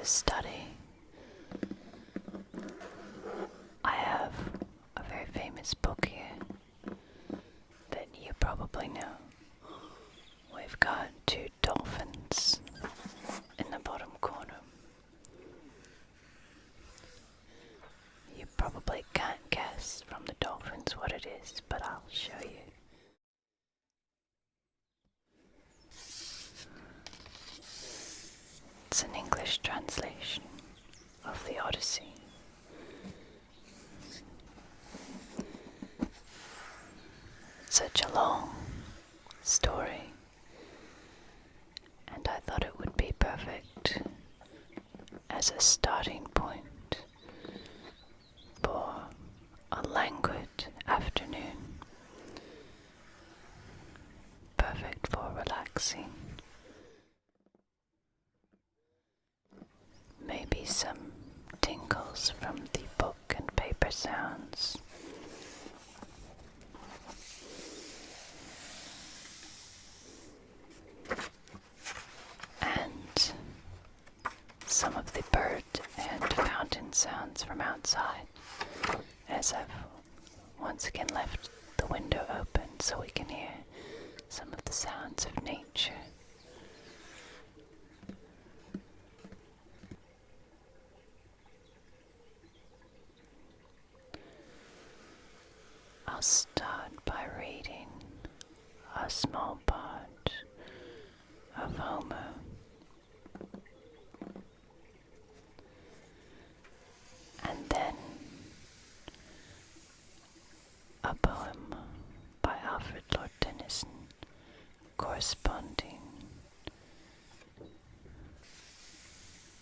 study. I have a very famous book here that you probably know. We've got two dolphins in the bottom corner. You probably can't guess from the dolphins what it is, but I'll show you. It's an English translation of the Odyssey. Such a long story, and I thought it would be perfect as a starting point for a languid afternoon, perfect for relaxing. Maybe some tingles from the book and paper sounds. And some of the bird and fountain sounds from outside, as I've once again left the window open so we can hear some of the sounds of nature. I'll start by reading a small part of Homer. And then a poem by Alfred Lord Tennyson corresponding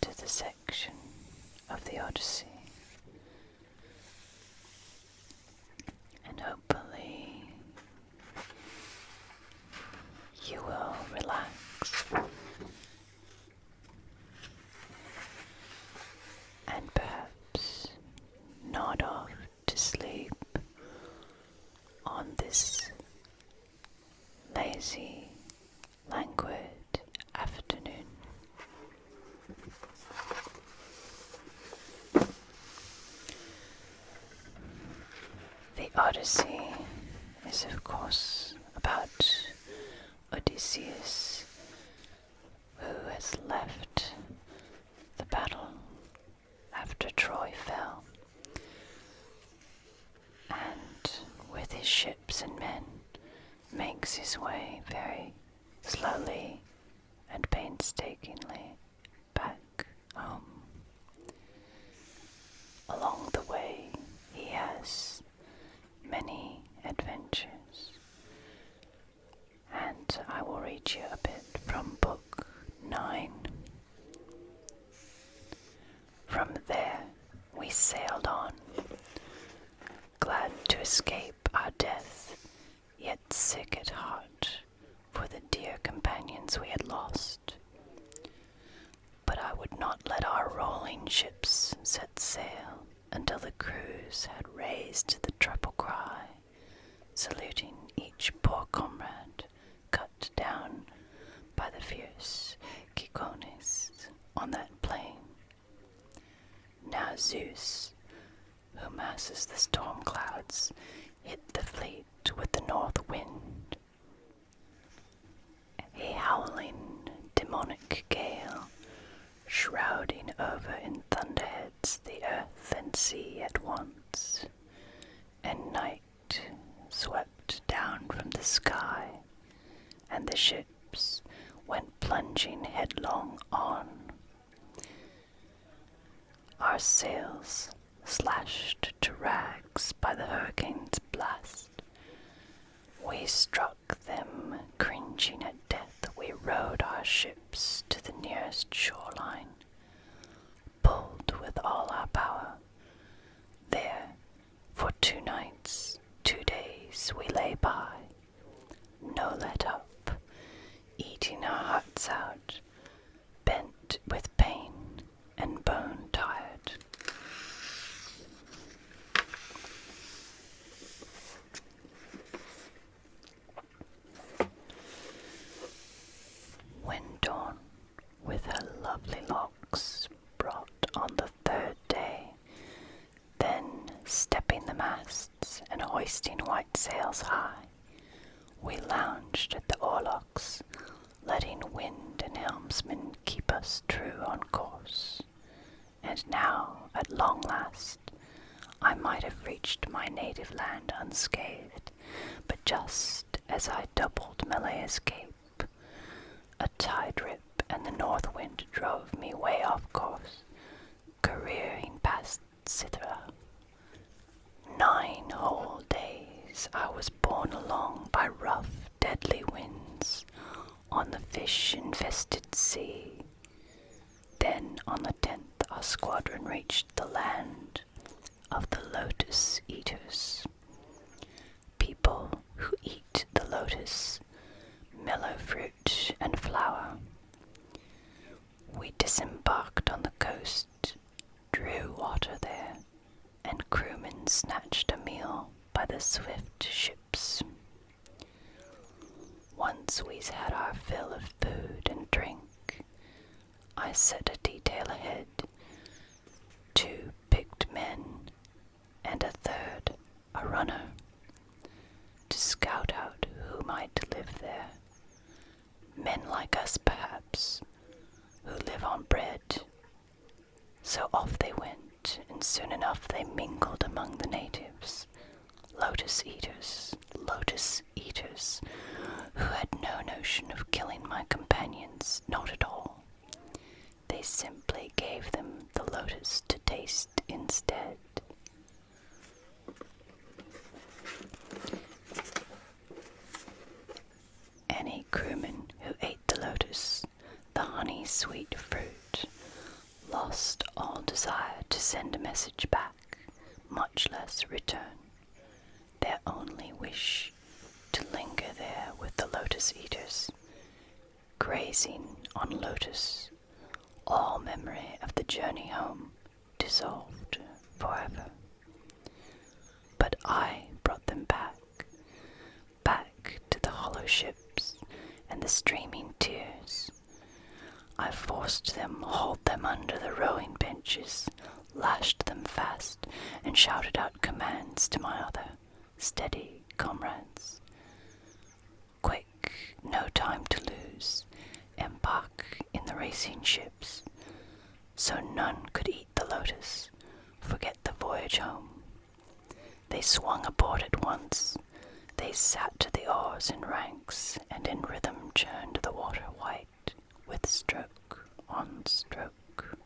to the section of the Odyssey. And hopefully you will relax and perhaps nod off to sleep on this lazy, languid afternoon. The Odyssey is, of course, about Odysseus, who has left the battle after Troy fell, and with his ships and men makes his way very slowly and painstakingly back home. Along the way he has many adventures, and I will read you a bit from Book 9. From there we sailed on, glad to escape our death, yet sick at heart for the dear companions we had lost. But I would not let our rolling ships set sail until the crews had raised the treble cry, saluting each poor comrade cut down by the fierce Cicones on that plain. Now Zeus, who masses the storm clouds, hit the fleet with the north wind, a howling demonic gale, shrouding over in thunderheads the earth and sea at once, and night swept down from the sky, and the ships went plunging headlong on. Our sails, slashed to rags by the hurricane's blast, we struck them, cringing at death. We rowed our ships to the nearest shoreline, pulled with all our power. There, for 2 nights, 2 days, we lay by, no let up, eating our hearts out, bent with pain and bone tired. When dawn, with her lovely locks tide rip and the north wind drove me way off course, careering past Cithra. 9 whole days I was borne along by rough, deadly winds on the fish-infested sea. Then on the 10th our squadron reached the land of the Lotos-eaters, people who eat the lotus, mellow fruit and flower. We disembarked on the coast, drew water there, and crewmen snatched a meal by the swift ships. Once we had our fill of food and drink, I set a detail ahead, 2 picked men and a third, a runner, to scout out who might live there. Men like us, perhaps, who live on bread. So off they went, and soon enough they mingled among the natives, lotus-eaters, who had no notion of killing my companions, not at all. They simply gave them the lotus to taste instead. Any crewman who ate the lotus, the honey-sweet fruit, lost all desire to send a message back, much less return. Their only wish to linger there with the lotus-eaters, grazing on lotus, all memory of the journey home dissolved forever. But I brought them back to the hollow ships and the streaming tears. I forced them, hauled them under the rowing benches, lashed them fast, and shouted out commands to my other steady comrades. Quick, no time to lose, embark in the racing ships, so none could eat the lotus, forget the voyage home. They swung aboard at once. They sat to the oars in ranks, and in rhythm churned the water white with stroke on stroke.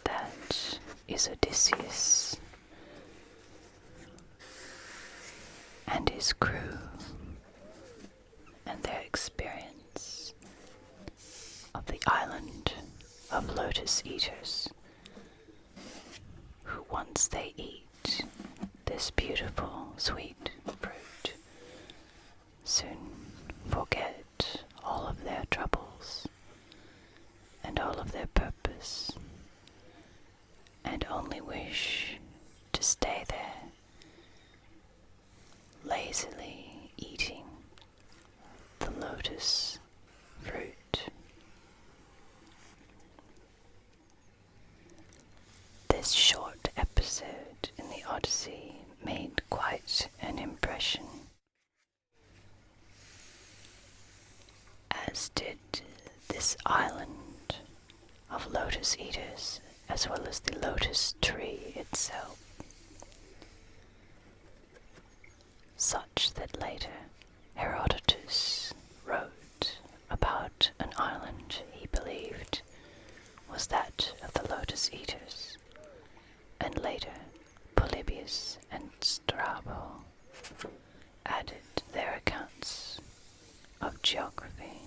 That is Odysseus and his crew and their experience of the island of Lotos-eaters, who once they eat this beautiful sweet fruit, soon forget all of their troubles and all of their purpose, and only wish to stay there, lazily eating the lotus fruit. This short episode in the Odyssey made quite an impression, as did this island of lotus-eaters, as well as the lotus tree itself, such that later Herodotus wrote about an island he believed was that of the lotus-eaters, and later Polybius and Strabo added their accounts of geography.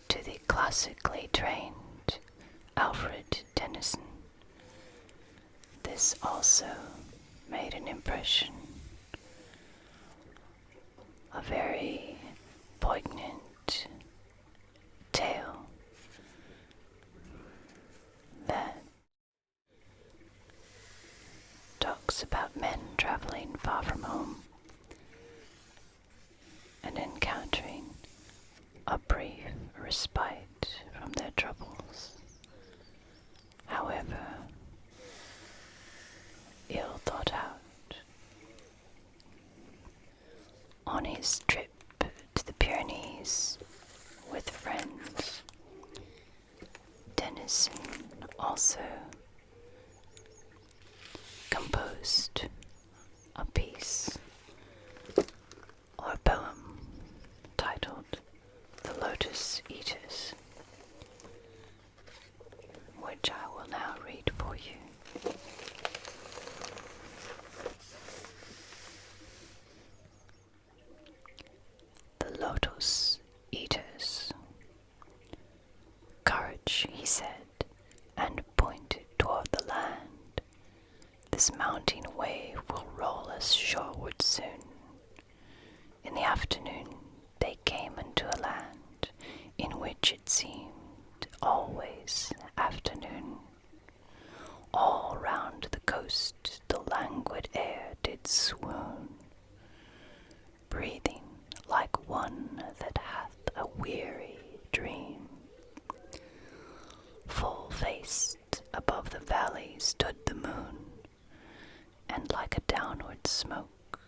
To the classically trained Alfred Tennyson, this also made an impression, a very poignant tale that talks about men traveling far from home and encountering a brief respite from their troubles, however ill thought out. On his trip to the Pyrenees with friends, Tennyson also composed a piece or a poem titled The Lotos-eaters, which I will now read for you. The Lotos-eaters. Courage, he said, and pointed toward the land. This mounting wave will roll us shoreward soon. In the afternoon they came into a land in which it seemed always afternoon. All round the coast the languid air did swoon, breathing like one that hath a weary dream. Full-faced above the valley stood the moon, and like a downward smoke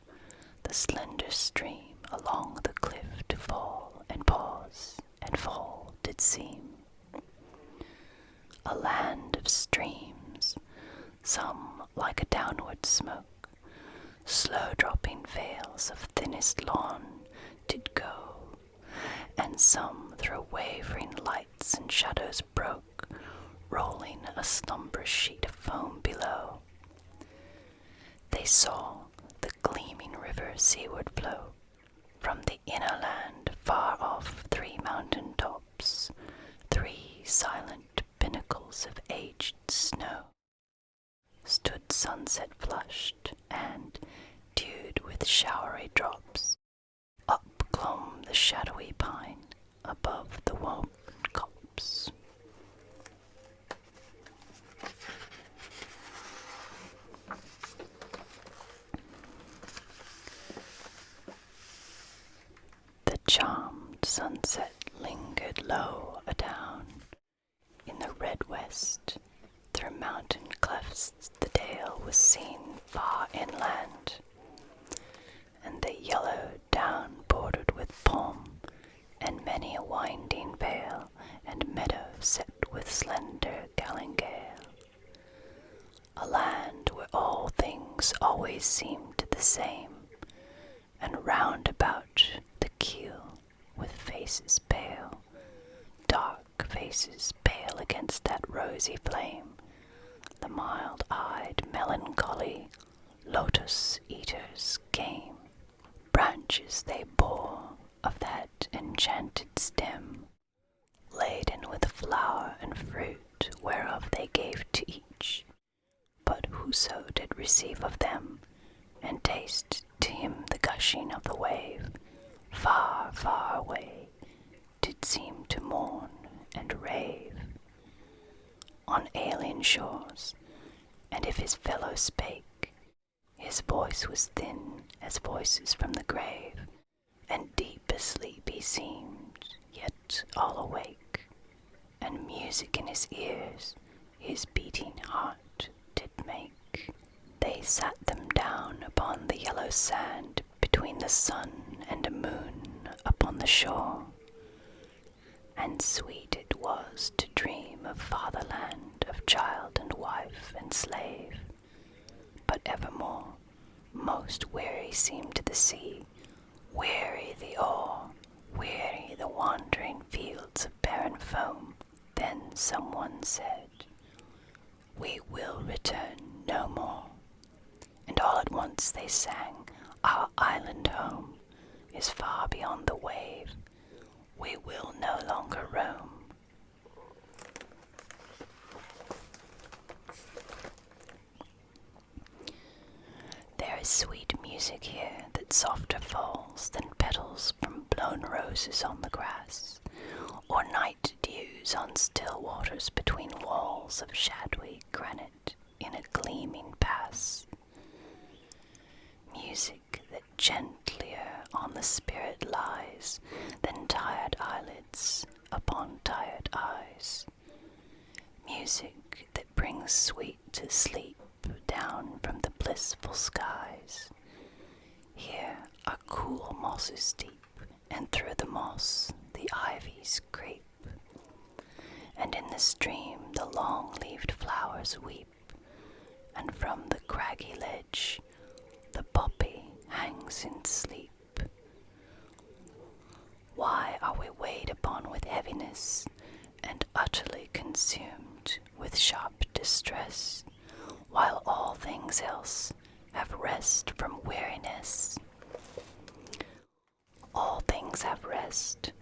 the slender stream along the cliff to fall and pause and fall did seem. A land of streams, some like a downward smoke, slow-dropping veils of thinnest lawn did go, and some through wavering lights and shadows broke, rolling a slumbrous sheet of foam below. They saw the gleaming river seaward flow. From the inner land far off 3 mountain tops, 3 silent pinnacles of aged snow, stood sunset flushed and dewed with showery drops. Up clomb the shadowy pine above the woven copse. The charmed sunset lingered low adown in the red west. Through mountain clefts the dale was seen far inland, and the yellow down bordered with palm, and many a winding vale, and meadow set with slender galingale. A land where all things always seemed the same, and round about the keel with faces pale, dark faces pale against that rosy flame, the mild-eyed melancholy lotus-eaters came. Branches they bore of that enchanted stem, laden with flower and fruit, whereof they gave to each. But whoso did receive of them, and taste to him the gushing of the wave, far, far away, did seem to mourn and rave. On alien shores, and if his fellow spake, his voice was thin as voices from the grave, and deep asleep he seemed, yet all awake, and music in his ears his beating heart did make. They sat them down upon the yellow sand, between the sun and a moon upon the shore, and sweet it was to dream of fatherland, of child and wife and slave. But evermore most weary seemed the sea, weary the oar, weary the wandering fields of barren foam. Then someone said, "We will return no more." And all at once they sang, "Our island home is far beyond the wave. We will no longer roam." There is sweet music here that softer falls than petals from blown roses on the grass, or night dews on still waters between walls of shadowy granite in a gleaming pass. Music that gentlier on the spirit lies than tired eyelids upon tired eyes. Music that brings sweet to sleep down from the blissful skies. Here are cool mosses deep, and through the moss the ivies creep, and in the stream the long-leaved flowers weep, and from the craggy ledge the poppy hangs in sleep. Why are we weighed upon with heaviness, and utterly consumed with sharp distress, while all things else have rest from weariness? All things have rest,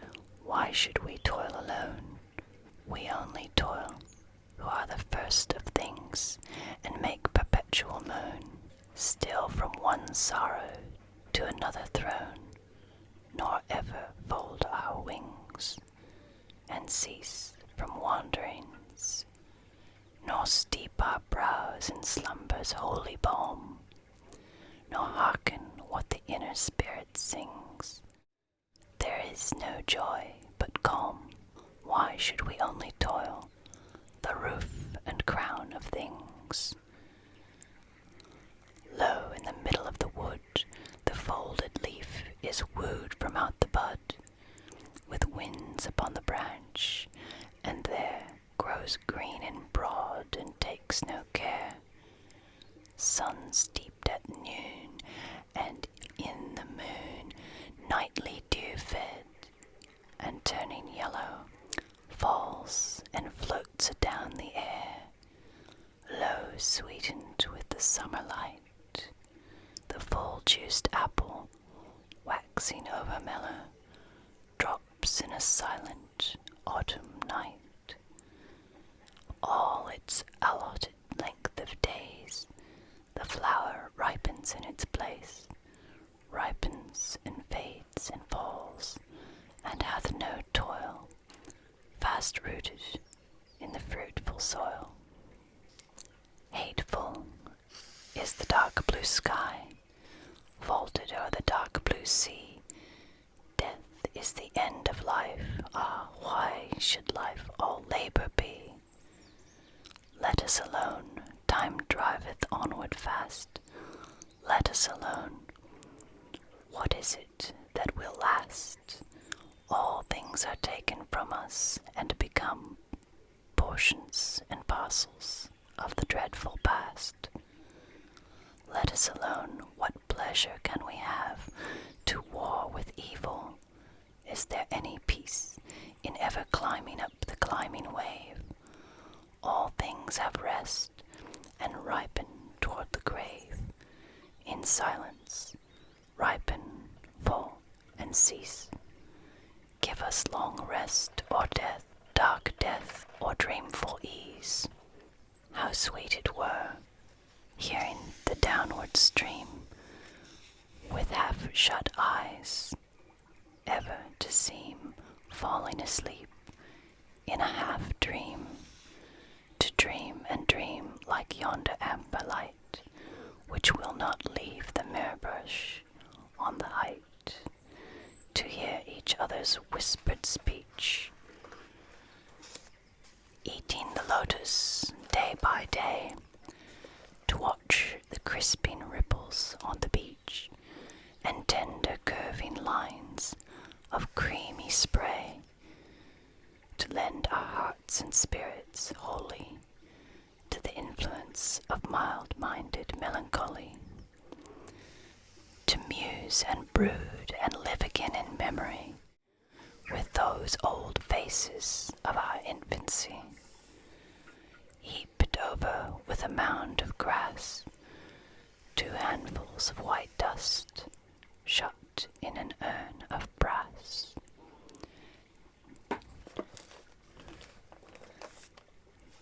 why should we toil alone? We only toil who are the first of things, and make perpetual moan, still from one sorrow to another thrown, nor ever fold our wings, and cease from wanderings, nor steep our brows in slumber's holy balm, nor hearken what the inner spirit sings. There is no joy but calm. Why should we only toil, the roof and crown of things? Lo, in the middle of the wood, the folded leaf is wooed from out the bud, with winds upon the branch, and there grows green and broad, and takes no care. Sun steeped at noon, and in the moon, nightly dew fed, and turning yellow, falls and floats adown the air, low sweetened with the summer light, the full-juiced apple, waxing over mellow, drops in a silent autumn night. All its allotted length of days, the flower ripens in its place, ripens and fades and falls, and hath no toil, fast rooted in the fruitful soil. Hateful is the dark blue sky, vaulted o'er the dark blue sea. Death is the end of life. Ah, why should life all labor be? Let us alone, time driveth onward fast. Let us alone. What is it that will last? All things are taken from us and become portions and parcels of the dreadful past. Let us alone. What pleasure can we have to war with evil? Is there any peace in ever climbing up the climbing wave? All things have rest and ripen toward the grave. In silence, ripen, fall, and cease. Give us long rest or death, dark death or dreamful ease. How sweet it were, hearing the downward stream, with half-shut eyes, ever to seem falling asleep in a half-dream, to dream and dream like yonder amber light, which will not leave the mirror-brush on the height, to hear each other's whispered speech, eating the lotus day by day, to watch the crisping ripples on the beach, and tender curving lines of creamy spray, to lend our hearts and spirits wholly to the influence of mild-minded melancholy, to muse and brood and live again in memory with those old faces of our infancy, heaped over with a mound of grass, 2 handfuls of white dust shut in an urn of brass.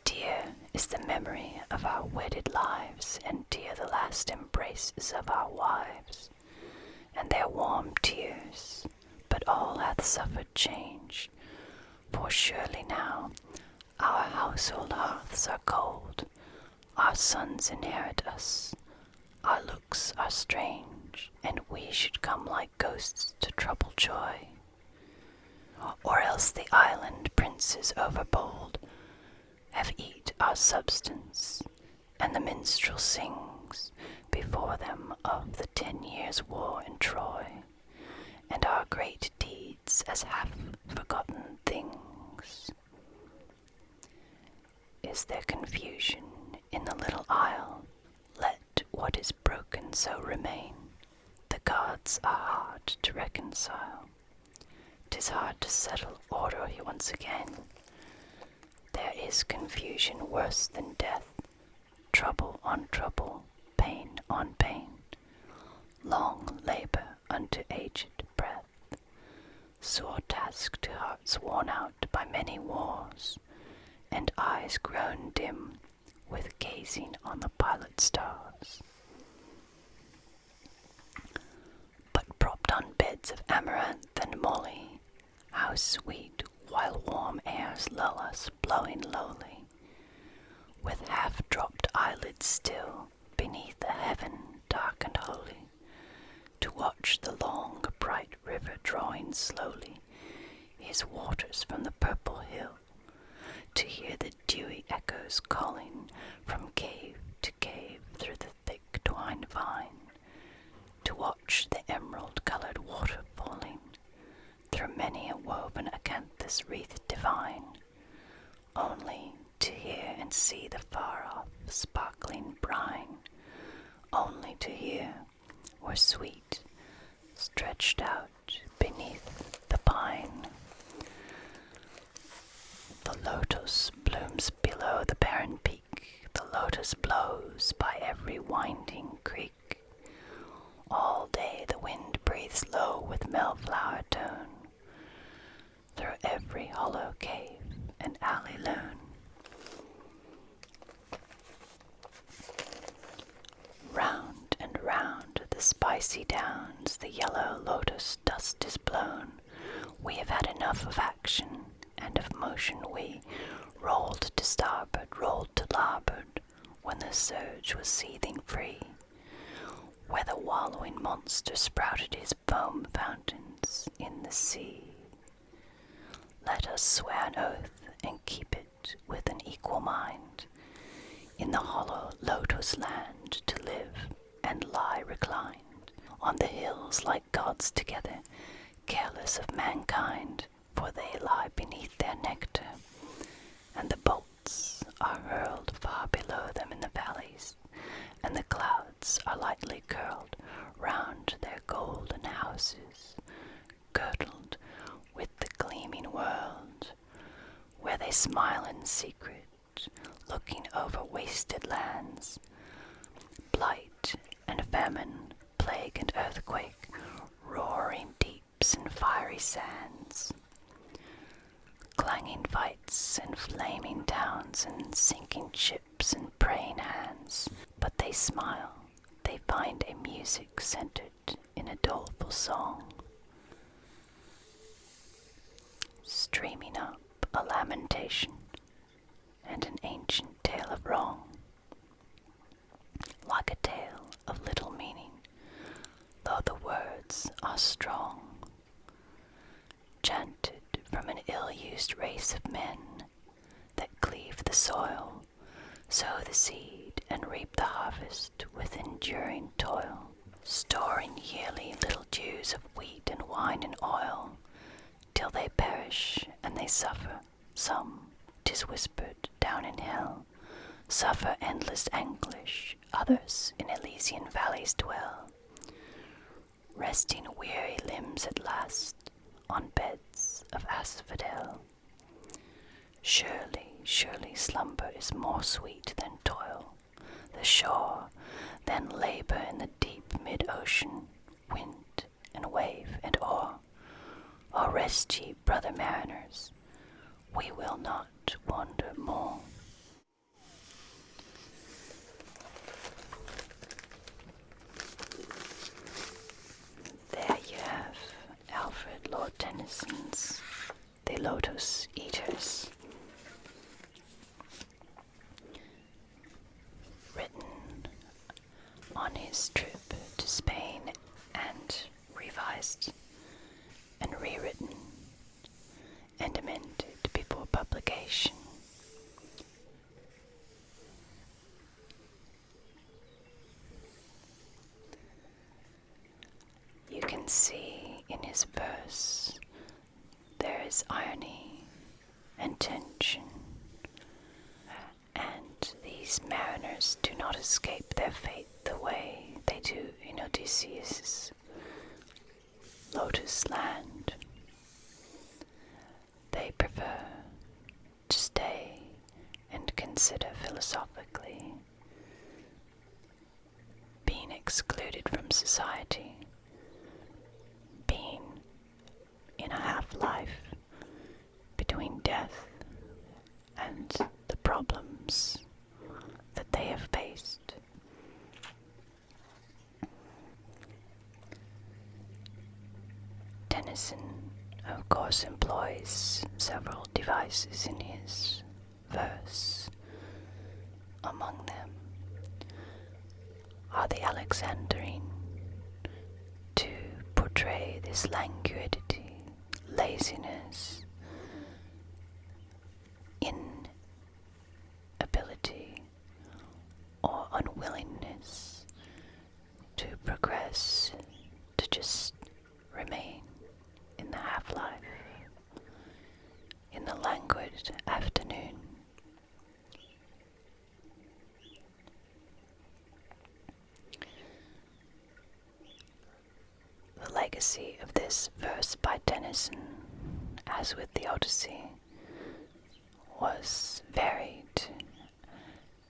Dear is the memory of our wedded lives, and dear the last embraces of our wives, and their warm tears, but all hath suffered change, for surely now our household hearths are cold, our sons inherit us, our looks are strange, and we should come like ghosts to trouble joy. Or else the island princes overbold have eat our substance, and the minstrel sings before them of the 10 years' war in Troy, and our great deeds as half-forgotten things. is there confusion in the little isle? Let what is broken so remain. The gods are hard to reconcile. 'Tis hard to settle order once again. There is confusion worse than death, trouble on trouble, pain on pain, long labor unto aged breath, sore task to hearts worn out by many wars, and eyes grown dim with gazing on the pilot stars. But propped on beds of amaranth and moly, how sweet while warm airs lull us blowing lowly, with half-dropped eyelids still beneath a heaven dark and holy, to watch the long bright river drawing slowly his waters from the purple hill, to hear the dewy echoes calling from cave to cave through the thick twined vine, to watch the emerald-colored water falling through many a woven acanthus wreath divine, only to hear and see the far-off sparkling brine, only to hear, were sweet, stretched out beneath the pine. The lotus blooms below the barren peak, the lotus blows by every winding creek. All day the wind breathes low with mellflower tone, through every hollow cave and alley lone. Round and round the spicy downs, the yellow lotus dust is blown. We have had enough of action and of motion. We rolled to starboard, rolled to larboard, when the surge was seething free, where the wallowing monster sprouted his foam fountains in the sea. Let us swear an oath and keep it with an equal mind, in the hollow lotus land to live and lie reclined, on the hills like gods together, careless of mankind, for they lie beneath their nectar, and the bolts are hurled far below them in the valleys, and the clouds are lightly curled round their golden houses, girdled with the gleaming world, where they smile in secret, looking over wasted lands. Blight and famine, plague and earthquake, roaring deeps and fiery sands. Clanging fights and flaming towns and sinking ships and praying hands. But they smile, they find a music centered in a doleful song, streaming up a lamentation and an ancient tale of wrong, like a tale of little meaning, though the words are strong, chanted from an ill-used race of men that cleave the soil, sow the seed, and reap the harvest with enduring toil, storing yearly little dews of wheat and wine and oil, till they perish and they suffer. Some, 'tis whispered, down in hell, suffer endless anguish, others in Elysian valleys dwell, resting weary limbs at last on beds of asphodel. Surely, surely slumber is more sweet than toil, the shore, than labor in the deep mid-ocean, wind and wave and oar. O rest ye, brother mariners, we will not wander more. There you have Alfred Lord Tennyson's The Lotos-eaters, written on his trip to Spain and revised and rewritten and amended before publication. You can see in his verse there is irony and tension these mariners do not escape their fate the way they do in Odysseus' Lotus land. They prefer to stay and consider philosophically, being excluded from society, being in a half-life between death and the problems that they have faced. Tennyson, of course, employs several devices in his verse. Among them are the Alexandrine, to portray this languidity, laziness, inability, or unwillingness to progress, to just remain in the half-life, in the languid afternoon. The legacy of this verse by Tennyson, as with the Odyssey, was varied,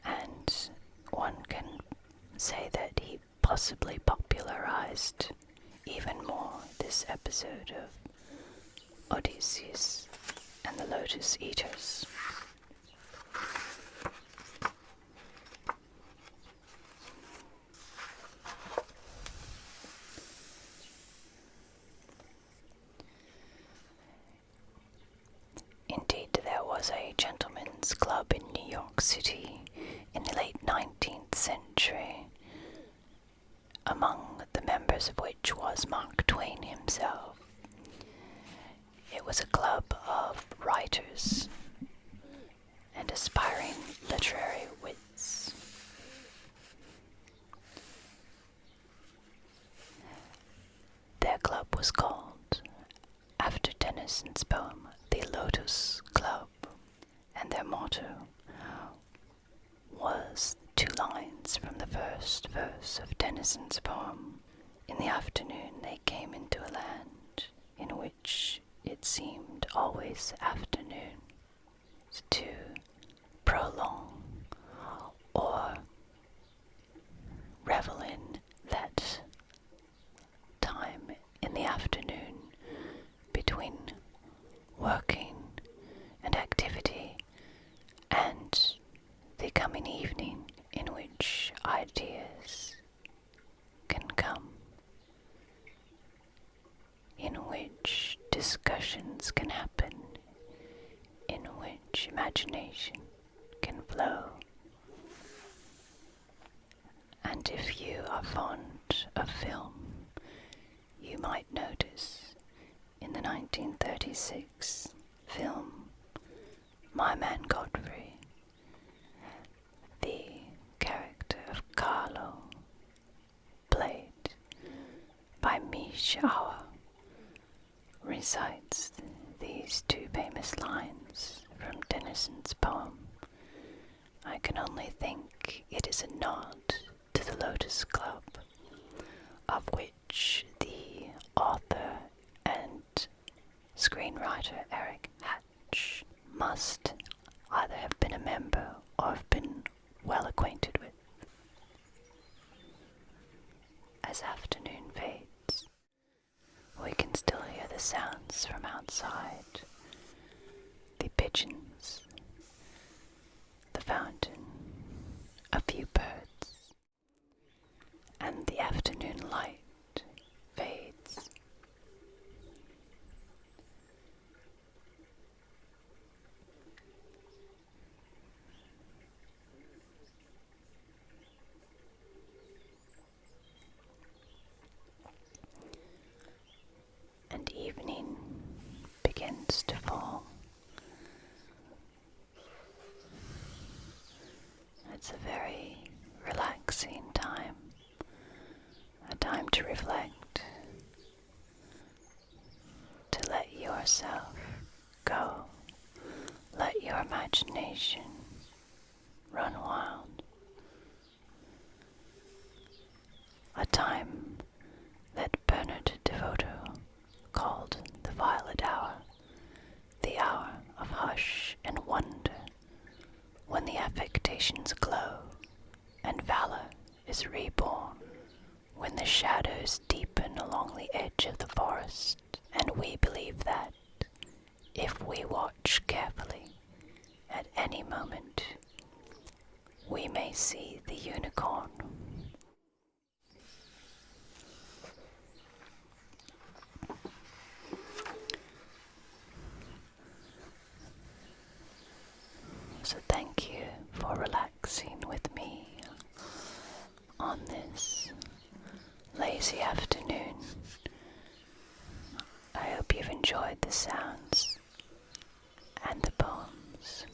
and one can say that he possibly popularized even more this episode of Odysseus and the Lotos-eaters. Indeed, there was a gentleman's club in New York City in the late 19th century, among the members of which was Mark Twain himself. It was a club of writers and aspiring literary wits. Their club was called, after Tennyson's poem, the Lotus Club, and their motto was 2 lines from the first verse of Tennyson's poem. In the afternoon they came into a land in which it seemed always afternoon, to prolong or revel in that time in the afternoon between working and activity and the coming evening, in which ideas can come, in which discussions can happen, in which imagination can flow. And if you are fond of film, you might notice in the 1936 film My Man Godfrey, the character of Carlo, played by Mish Auer, recites these 2 famous lines from Tennyson's poem. I can only think it is a nod to the Lotus Club, of which the author and screenwriter Eric Hatch must either have been a member or have been well acquainted with. As afternoon fades, we can still hear the sounds from outside, the pigeons, the fountain, a few birds, and the afternoon light fades. And evening begins to fall. It's a very relaxing time, a time to reflect, to let yourself go, let your imagination run wild. a time that Bernard Devoto called the violet hour, the hour of hush and wonder, when the affectations glow and valor is reborn, when the shadows deepen along the edge of the forest, and we believe that, if we watch carefully, at any moment, we may see the unicorn. So thank you for relaxing with me on this lazy afternoon. I hope you've enjoyed the sounds and the poems.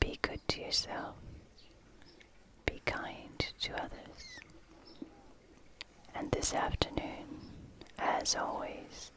Be good to yourself. Be kind to others. And this afternoon, as always,